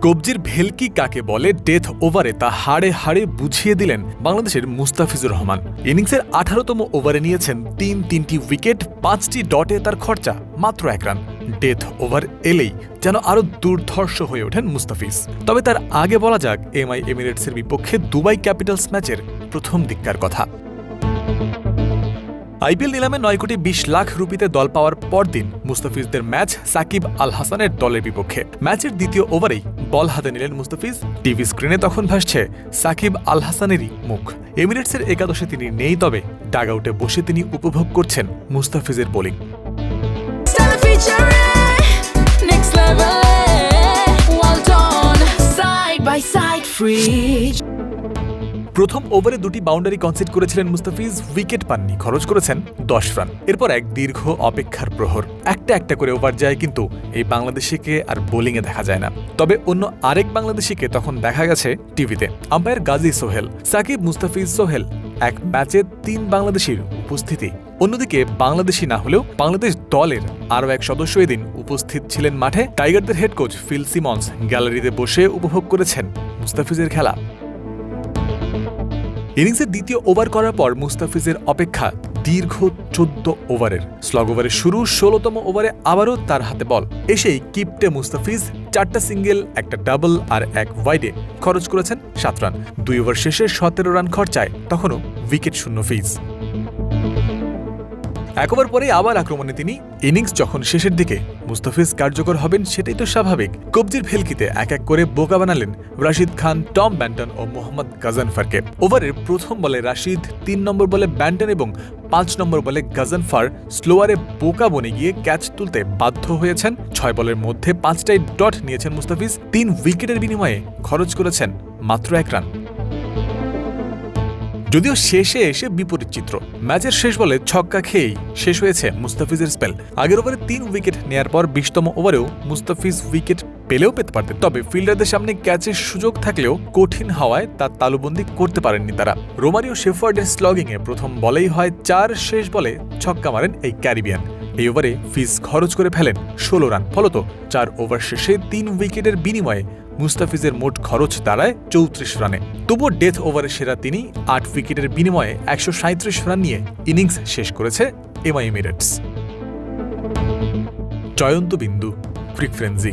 কবজির ভেলকি কাকে বলে ডেথ ওভারে তা হাড়ে হাড়ে বুঝিয়ে দিলেন বাংলাদেশের মুস্তাফিজুর রহমান। ইনিংসের 18তম ওভারে নিয়েছেন তিনটি উইকেট, 5টি ডটে তার খরচা মাত্র 1 রান। ডেথ ওভার এলেই যেন আরো দুর্ধর্ষ হয়ে ওঠেন মুস্তাফিজ। তবে তার আগে বলা যাক এমআই এমিরেটসের বিপক্ষে দুবাই ক্যাপিটালস ম্যাচের প্রথম দিককার কথা। আইপিএল নিলামে 9 কোটি 20 লাখ রুপিতে দল পাওয়ার পরদিন মুস্তাফিজদের ম্যাচ সাকিব আল হাসানের দলের বিপক্ষে। ম্যাচের দ্বিতীয় ওভারেই বল হাতে নিলেন মুস্তাফিজ। টিভি স্ক্রিনে তখন ভাসছে সাকিব আল হাসানেরই মুখ। এমিরেটসের একাদশে তিনি নেই, তবে ডাগ আউটে বসে তিনি উপভোগ করছেন মুস্তাফিজের বোলিং। প্রথম ওভারে 2টি বাউন্ডারি কনসিড করেছিলেন মুস্তাফিজ, উইকেট পাননি, খরচ করেছেন 10 রান। এরপর এক দীর্ঘ অপেক্ষার প্রহর। একটা করে ওভার যায়, কিন্তু এই বাংলাদেশিকে আর বোলিংয়ে দেখা যায় না। তবে অন্য আরেক বাংলাদেশিকে তখন দেখা গেছে টিভিতে। আম্পায়ার গাজী সোহেল। সাকিব, মুস্তাফিজ, সোহেল এক ম্যাচে 3 বাংলাদেশির উপস্থিতি। অন্যদিকে বাংলাদেশি না হলেও বাংলাদেশ দলের আরও এক সদস্য এদিন উপস্থিত ছিলেন মাঠে। টাইগারদের হেড কোচ ফিল সিমন্স গ্যালারিতে বসে উপভোগ করেছেন মুস্তাফিজের খেলা। ইনিংসের দ্বিতীয় ওভার করার পর মুস্তাফিজের অপেক্ষা দীর্ঘ 14 ওভারের। স্লগ ওভারের শুরু 16তম ওভারে আবারও তার হাতে বল। এসেই কিপটে মুস্তাফিজ 4টা সিঙ্গেল, একটা ডাবল আর এক ওয়াইডে খরচ করেছেন 7 রান। 2 ওভার শেষে 17 রান খরচায় তখনও উইকেট শূন্য ফিজ। 1 ওভার পরে আবার আক্রমণে তিনি। ইনিংস যখন শেষের দিকে মুস্তাফিজ কার্যকর হবেন সেটাই তো স্বাভাবিক। কবজির ভেলকিতে এক করে বোকা বানালেন রাশিদ খান, টম ব্যান্টন ও মোহাম্মদ গাজানফারকে। ওভারের প্রথম বলে রাশিদ, 3 নম্বর বলে ব্যান্টন এবং 5 নম্বর বলে গাজানফার স্লোয়ারে বোকা বনে গিয়ে ক্যাচ তুলতে বাধ্য হয়েছেন। 6 বলের মধ্যে 5টাই ডট নিয়েছেন মুস্তাফিজ। 3 উইকেটের বিনিময়ে খরচ করেছেন মাত্র 1 রান। যদিও শেষে এসে বিপরীত চিত্র। ম্যাচের শেষ বলে ছক্কা খেয়েই শেষ হয়েছে মুস্তাফিজের স্পেল। আগের ওভারে 3 উইকেট নেয়ার পর 20তম ওভারেও মুস্তাফিজ উইকেট পেলেও পেতে পারতেন। তবে ফিল্ডারদের সামনে ক্যাচের সুযোগ থাকলেও কঠিন হওয়ায় তার তালুবন্দি করতে পারেননি তারা। রোমারিও শেফার্ডের স্লগিংয়ে প্রথম বলেই হয় 4, শেষ বলে ছক্কা মারেন এই ক্যারিবিয়ান। এই ওভারে ফিজ খরচ করে ফেলেন 16 রান। ফলত 4 ওভার শেষে 3 উইকেটের বিনিময়ে মুস্তাফিজের মোট খরচ দাঁড়ায় 34 রানে। তবুও ডেথ ওভারে সেরা তিনি 8 উইকেটের বিনিময়ে 137 রান নিয়ে ইনিংস শেষ করেছে এমআই এমিরেটস। জয়ন্ত বিন্দু, ফ্রিকোয়েন্সি।